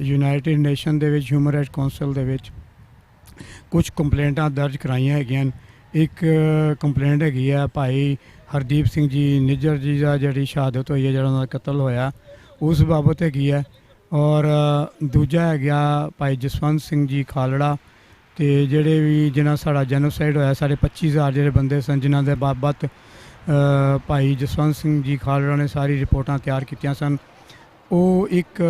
ਯੂਨਾਈਟਿਡ ਨੇਸ਼ਨ ਦੇ ਵਿੱਚ ਹਿਊਮਨ ਰਾਈਟਸ ਕੌਂਸਲ ਦੇ ਵਿੱਚ ਕੁਝ ਕੰਪਲੇਂਟਾਂ ਦਰਜ ਕਰਾਈਆਂ ਹੈਗੀਆਂ। ਇੱਕ ਕੰਪਲੇਂਟ ਹੈਗੀ ਹੈ ਭਾਈ ਹਰਦੀਪ ਸਿੰਘ ਜੀ ਨਿੱਜਰ ਜੀ ਦਾ ਜਿਹੜੀ ਸ਼ਹਾਦਤ ਹੋਈ ਹੈ, ਜਿਹੜਾ ਉਹਨਾਂ ਦਾ ਕਤਲ ਹੋਇਆ, ਉਸ ਬਾਬਤ ਹੈਗੀ ਹੈ। ਔਰ ਦੂਜਾ ਹੈਗਾ ਭਾਈ ਜਸਵੰਤ ਸਿੰਘ ਜੀ ਖਾਲੜਾ ਅਤੇ ਜਿਹੜੇ ਵੀ ਜਿਨ੍ਹਾਂ ਸਾਡਾ ਜੈਨੋਸਾਈਡ ਹੋਇਆ, ਸਾਡੇ 25,000 ਜਿਹੜੇ ਬੰਦੇ ਸਨ ਜਿਨ੍ਹਾਂ ਦੇ ਬਾਬਤ ਭਾਈ ਜਸਵੰਤ ਸਿੰਘ ਜੀ ਖਾਲੜਾ ਨੇ ਸਾਰੀ ਰਿਪੋਰਟਾਂ ਤਿਆਰ ਕੀਤੀਆਂ ਸਨ। ਉਹ ਇੱਕ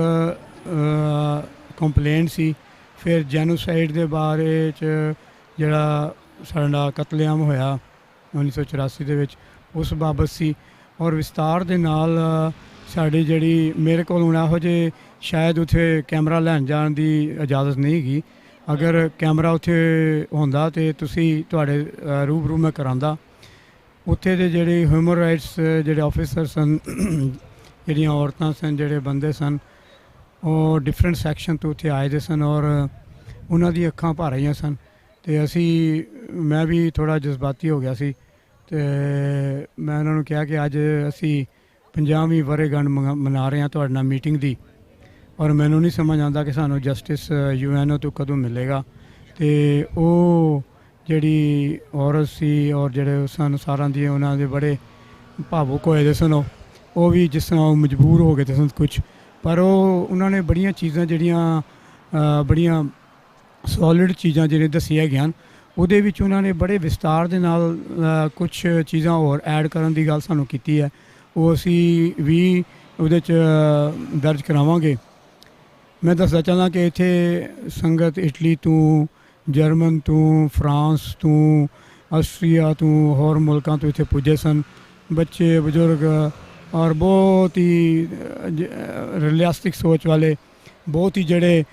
ਕੰਪਲੇਂਟ ਸੀ। ਫਿਰ ਜੈਨੋਸਾਈਡ ਦੇ ਬਾਰੇ 'ਚ ਜਿਹੜਾ ਸਾਡਾ ਕਤਲੇਆਮ ਹੋਇਆ 1984 ਦੇ ਵਿੱਚ ਉਸ ਬਾਬਤ ਸੀ। ਔਰ ਵਿਸਤਾਰ ਦੇ ਨਾਲ ਸਾਡੀ ਜਿਹੜੀ ਮੇਰੇ ਕੋਲ ਹੁਣ ਇਹੋ ਜਿਹੇ ਸ਼ਾਇਦ ਉੱਥੇ ਕੈਮਰਾ ਲੈਣ ਜਾਣ ਦੀ ਇਜਾਜ਼ਤ ਨਹੀਂ ਹੈਗੀ। ਅਗਰ ਕੈਮਰਾ ਉੱਥੇ ਹੁੰਦਾ ਤਾਂ ਤੁਸੀਂ ਤੁਹਾਡੇ ਰੂਬਰੂ ਮੈਂ ਕਰਾਂਦਾ। ਉੱਥੇ ਦੇ ਜਿਹੜੇ ਹਿਊਮਨ ਰਾਈਟਸ ਜਿਹੜੇ ਆਫਿਸਰ ਸਨ, ਜਿਹੜੀਆਂ ਔਰਤਾਂ ਸਨ, ਜਿਹੜੇ ਬੰਦੇ ਸਨ, ਉਹ ਡਿਫਰੈਂਟ ਸੈਕਸ਼ਨ ਤੋਂ ਉੱਥੇ ਆਏ ਦੇ ਸਨ ਔਰ ਉਹਨਾਂ ਦੀ ਅੱਖਾਂ ਭਰ ਰਹੀਆਂ ਸਨ। ਅਤੇ ਮੈਂ ਵੀ ਥੋੜ੍ਹਾ ਜਜ਼ਬਾਤੀ ਹੋ ਗਿਆ ਸੀ ਅਤੇ ਮੈਂ ਉਹਨਾਂ ਨੂੰ ਕਿਹਾ ਕਿ ਅੱਜ ਅਸੀਂ 50ਵੀਂ ਵਰ੍ਹੇਗੰਢ ਮਨਾ ਰਹੇ ਹਾਂ ਤੁਹਾਡੇ ਨਾਲ ਮੀਟਿੰਗ ਦੀ ਔਰ ਮੈਨੂੰ ਨਹੀਂ ਸਮਝ ਆਉਂਦਾ ਕਿ ਸਾਨੂੰ ਜਸਟਿਸ UN ਤੋਂ ਕਦੋਂ ਮਿਲੇਗਾ। ਅਤੇ ਉਹ ਜਿਹੜੀ ਔਰਤ ਸੀ ਔਰ ਜਿਹੜੇ ਸਨ ਸਾਰਿਆਂ ਦੀ ਉਹਨਾਂ ਦੇ ਬੜੇ ਭਾਵੁਕ ਹੋਏ ਦੇ ਸਨ। ਉਹ ਵੀ ਜਿਸ ਤਰ੍ਹਾਂ ਉਹ ਮਜਬੂਰ ਹੋ ਗਏ ਤੇ ਸਨ ਕੁਛ, ਪਰ ਉਹਨਾਂ ਨੇ ਬੜੀਆਂ ਚੀਜ਼ਾਂ ਜਿਹੜੀਆਂ ਬੜੀਆਂ ਸੋਲਿਡ ਚੀਜ਼ਾਂ ਜਿਹੜੀਆਂ ਦੱਸੀਆਂ ਹੈਗੀਆਂ ਉਹਦੇ ਵਿੱਚ ਉਹਨਾਂ ਨੇ ਬੜੇ ਵਿਸਤਾਰ ਦੇ ਨਾਲ ਕੁਛ ਚੀਜ਼ਾਂ ਹੋਰ ਐਡ ਕਰਨ ਦੀ ਗੱਲ ਸਾਨੂੰ ਕੀਤੀ ਹੈ। ਉਹ ਅਸੀਂ ਵੀ ਉਹਦੇ 'ਚ ਦਰਜ ਕਰਾਵਾਂਗੇ। ਮੈਂ ਦੱਸਣਾ ਚਾਹੁੰਦਾ ਕਿ ਇੱਥੇ ਸੰਗਤ ਇਟਲੀ ਤੋਂ, ਜਰਮਨ ਤੋਂ, ਫਰਾਂਸ ਤੋਂ, ਆਸਟਰੀਆ ਤੋਂ, ਹੋਰ ਮੁਲਕਾਂ ਤੋਂ ਇੱਥੇ ਪੁੱਜੇ ਸਨ। ਬੱਚੇ, ਬਜ਼ੁਰਗ ਔਰ ਬਹੁਤ ਹੀ ਰਿਲਿਆਸਟਿਕ ਸੋਚ ਵਾਲੇ, ਬਹੁਤ ਹੀ ਜਿਹੜੇ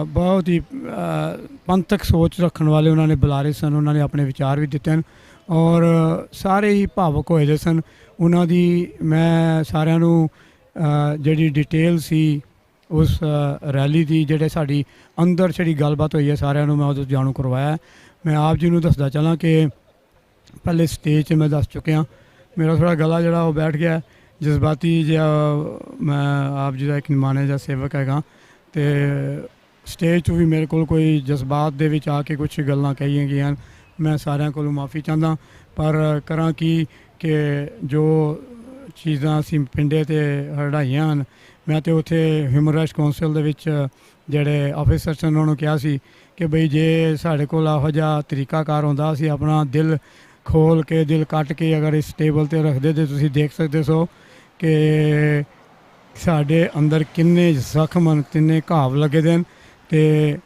ਬਹੁਤ ਹੀ ਪੰਥਕ ਸੋਚ ਰੱਖਣ ਵਾਲੇ ਉਹਨਾਂ ਨੇ ਬੁਲਾਰੇ ਸਨ। ਉਹਨਾਂ ਨੇ ਆਪਣੇ ਵਿਚਾਰ ਵੀ ਦਿੱਤੇ ਹਨ ਔਰ ਸਾਰੇ ਹੀ ਭਾਵੁਕ ਹੋਏ ਦੇ ਸਨ। ਉਹਨਾਂ ਦੀ ਮੈਂ ਸਾਰਿਆਂ ਨੂੰ ਜਿਹੜੀ ਡਿਟੇਲ ਸੀ ਉਸ ਰੈਲੀ ਦੀ, ਜਿਹੜੇ ਸਾਡੀ ਅੰਦਰ ਜਿਹੜੀ ਗੱਲਬਾਤ ਹੋਈ ਹੈ, ਸਾਰਿਆਂ ਨੂੰ ਮੈਂ ਉਹਦੇ ਜਾਣੂ ਕਰਵਾਇਆ। ਮੈਂ ਆਪ ਜੀ ਨੂੰ ਦੱਸਦਾ ਚੱਲਾਂ ਕਿ ਪਹਿਲੇ ਸਟੇਜ 'ਤੇ ਮੈਂ ਦੱਸ ਚੁੱਕਿਆ, ਮੇਰਾ ਥੋੜ੍ਹਾ ਗਲਾ ਜਿਹੜਾ ਉਹ ਬੈਠ ਗਿਆ, ਜਜ਼ਬਾਤੀ ਜਿਹਾ। ਮੈਂ ਆਪ ਜੀ ਦਾ ਇੱਕ ਨਿਮਾਣੇ ਜਿਹਾ ਸੇਵਕ ਹੈਗਾ ਅਤੇ ਸਟੇਜ 'ਚ ਵੀ ਮੇਰੇ ਕੋਲ ਕੋਈ ਜਜ਼ਬਾਤ ਦੇ ਵਿੱਚ ਆ ਕੇ ਕੁਛ ਗੱਲਾਂ ਕਹੀਆਂ ਗਈਆਂ। ਮੈਂ ਸਾਰਿਆਂ ਕੋਲੋਂ ਮਾफ़ੀ ਚਾਹੁੰਦਾ, ਪਰ ਕਰਾਂ ਕਿ ਜੋ ਚੀਜ਼ਾਂ ਅਸੀਂ ਪਿੰਡੇ 'ਤੇ ਹੜਾਈਆਂ ਹਨ, ਮੈਂ ਤਾਂ ਉੱਥੇ ਹਿਊਮਨ ਰਾਈਟਸ ਕੌਂਸਲ ਦੇ ਵਿੱਚ ਜਿਹੜੇ ਆਫਿਸਰ ਸਨ ਉਹਨਾਂ ਨੂੰ ਕਿਹਾ ਸੀ ਕਿ ਬਈ ਜੇ ਸਾਡੇ ਕੋਲ ਇਹੋ ਜਿਹਾ ਤਰੀਕਾਕਾਰ ਹੁੰਦਾ, ਅਸੀਂ ਆਪਣਾ ਦਿਲ ਖੋਲ੍ਹ ਕੇ, ਦਿਲ ਕੱਟ ਕੇ ਅਗਰ ਇਸ ਟੇਬਲ 'ਤੇ ਰੱਖਦੇ ਤਾਂ ਤੁਸੀਂ ਦੇਖ ਸਕਦੇ ਸੋ ਕਿ ਸਾਡੇ ਅੰਦਰ ਕਿੰਨੇ ਜ਼ਖਮ ਹਨ, ਕਿੰਨੇ ਘਾਵ ਲੱਗੇ ਦੇ ਹਨ। ਅਤੇ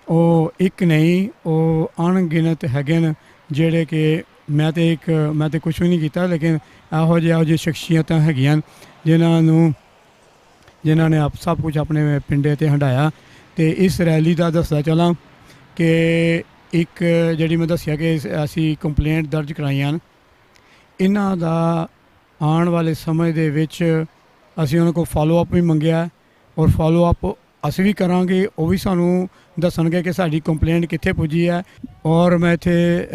ਉਹ ਇੱਕ ਨਹੀਂ, ਉਹ ਅਣਗਿਣਤ ਹੈਗੇ ਨੇ ਜਿਹੜੇ ਕਿ ਮੈਂ ਤੇ ਕੁਛ ਵੀ ਨਹੀਂ ਕੀਤਾ, ਲੇਕਿਨ ਇਹੋ ਜਿਹੀ ਸ਼ਖਸੀਅਤਾਂ ਹੈਗੀਆਂ ਜਿਨ੍ਹਾਂ ਨੇ ਸਭ ਕੁਝ ਆਪਣੇ ਪਿੰਡੇ 'ਤੇ ਹੰਢਾਇਆ। ਅਤੇ ਇਸ ਰੈਲੀ ਦਾ ਦੱਸਦਾ ਚਲਾਂ ਕਿ ਇੱਕ ਜਿਹੜੀ ਮੈਂ ਦੱਸਿਆ ਕਿ ਅਸੀਂ ਕੰਪਲੇਂਟ ਦਰਜ ਕਰਾਈਆਂ ਹਨ, ਇਹਨਾਂ ਦਾ ਆਉਣ ਵਾਲੇ ਸਮੇਂ ਦੇ ਵਿੱਚ ਅਸੀਂ ਉਹਨਾਂ ਕੋਲ ਫਾਲੋ ਅਪ ਵੀ ਮੰਗਿਆ, ਔਰ ਫਾਲੋ ਅਪ ਅਸੀਂ ਵੀ ਕਰਾਂਗੇ। ਉਹ ਵੀ ਸਾਨੂੰ ਦੱਸਣਗੇ ਕਿ ਸਾਡੀ ਕੰਪਲੇਂਟ ਕਿੱਥੇ ਪੁੱਜੀ ਹੈ। ਔਰ ਮੈਂ ਇੱਥੇ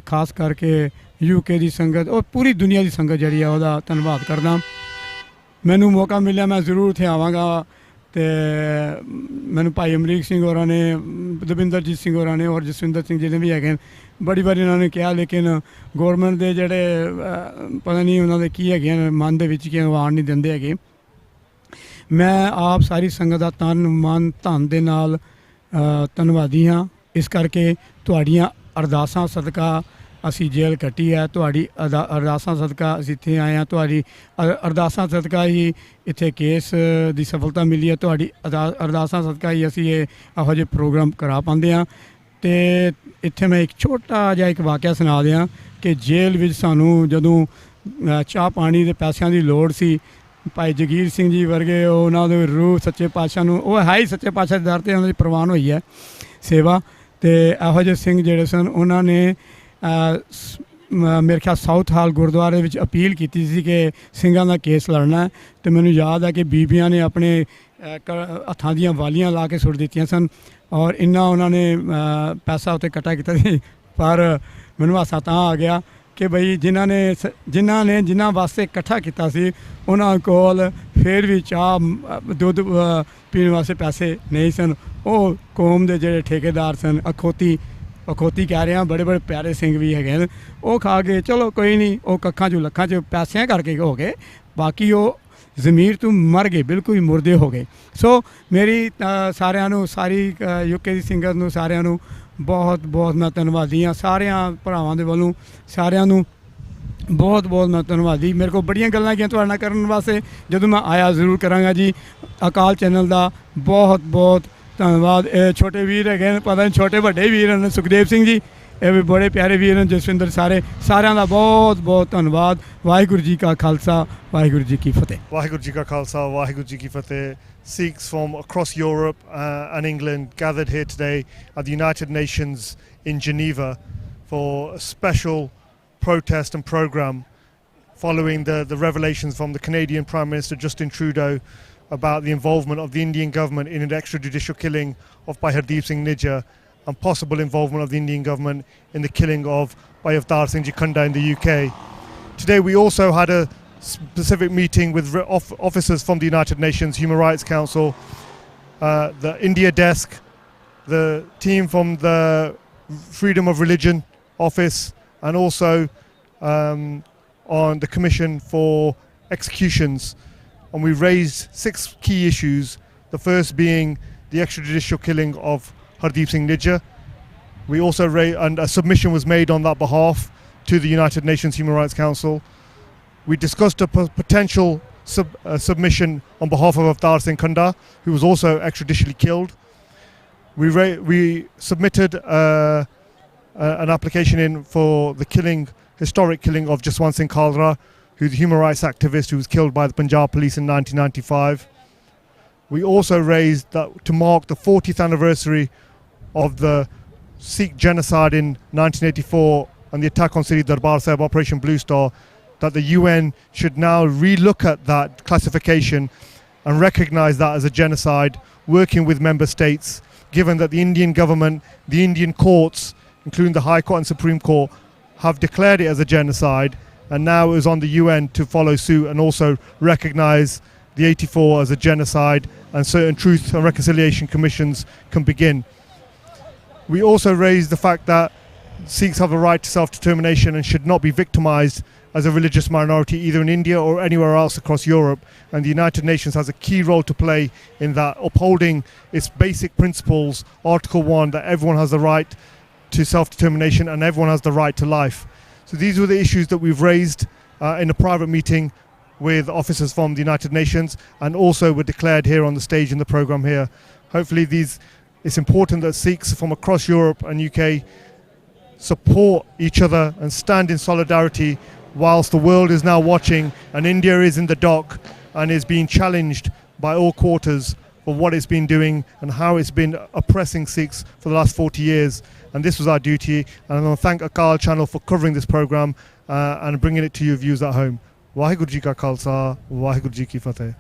ਖਾਸ ਕਰਕੇ UK ਦੀ ਸੰਗਤ ਔਰ ਪੂਰੀ ਦੁਨੀਆ ਦੀ ਸੰਗਤ ਜਿਹੜੀ ਆ ਉਹਦਾ ਧੰਨਵਾਦ ਕਰਦਾ। ਮੈਨੂੰ ਮੌਕਾ ਮਿਲਿਆ ਮੈਂ ਜ਼ਰੂਰ ਇੱਥੇ ਆਵਾਂਗਾ। ਅਤੇ ਮੈਨੂੰ ਭਾਈ ਅਮਰੀਕ ਸਿੰਘ ਹੋਰਾਂ ਨੇ, ਦਵਿੰਦਰਜੀਤ ਸਿੰਘ ਹੋਰਾਂ ਨੇ ਔਰ ਜਸਵਿੰਦਰ ਸਿੰਘ ਜਿਹਨੇ ਵੀ ਹੈਗੇ ਬੜੀ ਵਾਰੀ ਉਹਨਾਂ ਨੇ ਕਿਹਾ, ਲੇਕਿਨ ਗੌਰਮੈਂਟ ਦੇ ਜਿਹੜੇ ਪਤਾ ਨਹੀਂ ਉਹਨਾਂ ਦੇ ਕੀ ਹੈਗੇ ਮਨ ਦੇ ਵਿੱਚ ਕਿ ਆਉਣ ਨਹੀਂ ਦਿੰਦੇ ਹੈਗੇ। ਮੈਂ ਆਪ ਸਾਰੀ ਸੰਗਤ ਦਾ ਤਨ ਮਨ ਧਨ ਦੇ ਨਾਲ ਧੰਨਵਾਦੀ ਹਾਂ। ਇਸ ਕਰਕੇ ਤੁਹਾਡੀਆਂ ਅਰਦਾਸਾਂ ਸਦਕਾ ਅਸੀਂ ਜੇਲ੍ਹ ਕੱਟੀ ਹੈ, ਤੁਹਾਡੀ ਅਰਦਾਸਾਂ ਸਦਕਾ ਅਸੀਂ ਇੱਥੇ ਆਏ ਹਾਂ, ਤੁਹਾਡੀ ਅਰਦਾਸਾਂ ਸਦਕਾ ਹੀ ਇੱਥੇ ਕੇਸ ਦੀ ਸਫਲਤਾ ਮਿਲੀ ਹੈ, ਤੁਹਾਡੀ ਅਰਦਾਸਾਂ ਸਦਕਾ ਹੀ ਅਸੀਂ ਇਹੋ ਜਿਹੇ ਪ੍ਰੋਗਰਾਮ ਕਰਾ ਪਾਉਂਦੇ ਹਾਂ। ਅਤੇ ਇੱਥੇ ਮੈਂ ਇੱਕ ਛੋਟਾ ਜਿਹਾ ਇੱਕ ਵਾਕਿਆ ਸੁਣਾ ਦਿਆਂ ਕਿ ਜੇਲ੍ਹ ਵਿੱਚ ਸਾਨੂੰ ਜਦੋਂ ਚਾਹ ਪਾਣੀ ਦੇ ਪੈਸਿਆਂ ਦੀ ਲੋੜ ਸੀ, ਭਾਈ ਜਗੀਰ ਸਿੰਘ ਜੀ ਵਰਗੇ ਉਹਨਾਂ ਦੇ ਰੂਹ ਸੱਚੇ ਪਾਤਸ਼ਾਹ ਨੂੰ, ਉਹ ਹੈ ਹੀ ਸੱਚੇ ਪਾਤਸ਼ਾਹ ਦੇ ਦਰ 'ਤੇ ਉਹਨਾਂ ਦੀ ਪ੍ਰਵਾਨ ਹੋਈ ਹੈ ਸੇਵਾ। ਅਤੇ ਇਹੋ ਜਿਹੇ ਸਿੰਘ ਜਿਹੜੇ ਸਨ ਉਹਨਾਂ ਨੇ ਮੇਰੇ ਖਿਆਲ ਸਾਊਥ ਹਾਲ ਗੁਰਦੁਆਰੇ ਵਿੱਚ ਅਪੀਲ ਕੀਤੀ ਸੀ ਕਿ ਸਿੰਘਾਂ ਦਾ ਕੇਸ ਲੜਨਾ। ਅਤੇ ਮੈਨੂੰ ਯਾਦ ਹੈ ਕਿ ਬੀਬੀਆਂ ਨੇ ਆਪਣੇ ਹੱਥਾਂ ਦੀਆਂ ਵਾਲੀਆਂ ਲਾ ਕੇ ਸੁੱਟ ਦਿੱਤੀਆਂ ਸਨ, ਔਰ ਇੰਨਾ ਉਹਨਾਂ ਨੇ ਪੈਸਾ ਉੱਤੇ ਇਕੱਠਾ ਕੀਤਾ ਸੀ। ਪਰ ਮੈਨੂੰ ਹਾਸਾ ਤਾਂ ਆ ਗਿਆ ਕਿ ਬਈ ਜਿਨ੍ਹਾਂ ਵਾਸਤੇ ਇਕੱਠਾ ਕੀਤਾ ਸੀ ਉਹਨਾਂ ਕੋਲ ਫਿਰ ਵੀ ਚਾਹ ਦੁੱਧ ਪੀਣ ਵਾਸਤੇ ਪੈਸੇ ਨਹੀਂ ਸਨ। ਉਹ ਕੌਮ ਦੇ ਜਿਹੜੇ ਠੇਕੇਦਾਰ ਸਨ, ਅਖੌਤੀ ਕਹਿ ਰਹੇ ਹਾਂ, ਬੜੇ ਬੜੇ ਪਿਆਰੇ ਸਿੰਘ ਵੀ ਹੈਗੇ ਨੇ, ਉਹ ਖਾ ਕੇ ਚਲੋ ਕੋਈ ਨਹੀਂ, ਉਹ ਕੱਖਾਂ 'ਚੋਂ ਲੱਖਾਂ 'ਚ ਪੈਸਿਆਂ ਕਰਕੇ ਹੋ ਗਏ, ਬਾਕੀ ਉਹ ਜ਼ਮੀਰ ਤੋਂ ਮਰ ਗਏ, ਬਿਲਕੁਲ ਹੀ ਮੁਰਦੇ ਹੋ ਗਏ। ਸੋ ਮੇਰੀ ਸਾਰਿਆਂ ਨੂੰ, ਸਾਰੀ UK ਦੀ ਸੰਗਤ ਨੂੰ, ਸਾਰਿਆਂ ਨੂੰ ਬਹੁਤ ਬਹੁਤ ਮੈਂ ਧੰਨਵਾਦੀ ਹਾਂ। ਸਾਰਿਆਂ ਭਰਾਵਾਂ ਦੇ ਵੱਲੋਂ ਸਾਰਿਆਂ ਨੂੰ ਬਹੁਤ ਬਹੁਤ ਮੈਂ ਧੰਨਵਾਦੀ। ਮੇਰੇ ਕੋਲ ਬੜੀਆਂ ਗੱਲਾਂ ਹੈਗੀਆਂ ਤੁਹਾਡੇ ਨਾਲ ਕਰਨ ਵਾਸਤੇ, ਜਦੋਂ ਮੈਂ ਆਇਆ ਜ਼ਰੂਰ ਕਰਾਂਗਾ ਜੀ। ਅਕਾਲ ਚੈਨਲ ਦਾ ਬਹੁਤ ਬਹੁਤ ਧੰਨਵਾਦ। ਇਹ ਛੋਟੇ ਵੀਰ ਹੈਗੇ ਨੇ, ਪਤਾ ਨਹੀਂ ਛੋਟੇ ਵੱਡੇ ਵੀਰ ਨੇ, ਸੁਖਦੇਵ ਸਿੰਘ ਜੀ, ਇਹ ਵੀ ਬੜੇ ਪਿਆਰੇ ਵੀਰ ਨੇ, ਜਸਵਿੰਦਰ, ਸਾਰਿਆਂ ਦਾ ਬਹੁਤ ਬਹੁਤ ਧੰਨਵਾਦ। ਵਾਹਿਗੁਰੂ ਜੀ ਕਾ ਖਾਲਸਾ, ਵਾਹਿਗੁਰੂ ਜੀ ਕੀ ਫਤਿਹ। ਵਾਹਿਗੁਰੂ ਜੀ ਕਾ ਖਾਲਸਾ, ਵਾਹਿਗੁਰੂ ਜੀ ਕੀ ਫਤਿਹ। Sikhs from across Europe and England gathered here today at the United Nations in Geneva for a special protest and program following the revelations from the Canadian Prime Minister Justin Trudeau about the involvement of the Indian government in an extrajudicial killing of Bhai Hardeep Singh Nijjar and possible involvement of the Indian government in the killing of Bhai Avtar Singh Ji Khanda in the UK. Today we also had a specific meeting with officers from the United Nations Human Rights Council, the India desk, the team from the Freedom of Religion Office, and also on the Commission for Executions. And we raised 6 key issues, the first being the extrajudicial killing of Hardeep Singh Nijjar. We also and a submission was made on that behalf to the United Nations Human Rights Council. We discussed a potential submission on behalf of Avtar Singh Khanda, who was also extrajudicially killed. We submitted an application in for the historic killing of Jaswant Singh Kalra, who's a human rights activist who was killed by the Punjab police in 1995. We also raised that to mark the 40th anniversary of the Sikh genocide in 1984 and the attack on Sri Darbar Sahib, Operation Blue Star, that the UN should now relook at that classification and recognise that as a genocide, working with member states, given that the Indian government, the Indian courts, including the High Court and Supreme Court, have declared it as a genocide, and now it is on the UN to follow suit and also recognise the 84 as a genocide, and certain truth and reconciliation commissions can begin. We also raised the fact that Sikhs have a right to self-determination and should not be victimised as a religious minority either in India or anywhere else across Europe, and the United Nations has a key role to play in that, upholding its basic principles, Article 1, that everyone has the right to self-determination and everyone has the right to life. So these were the issues that we've raised in a private meeting with officers from the United Nations, and also were declared here on the stage in the programme here. Hopefully it's important that Sikhs from across Europe and UK support each other and stand in solidarity whilst the world is now watching and India is in the dock and is being challenged by all quarters for what it's been doing and how it's been oppressing Sikhs for the last 40 years. And this was our duty. And I want to thank Akaal channel for covering this program and bringing it to your viewers at home. Waheguru Ji Ka Khalsa, Waheguru Ji Ki Fateh.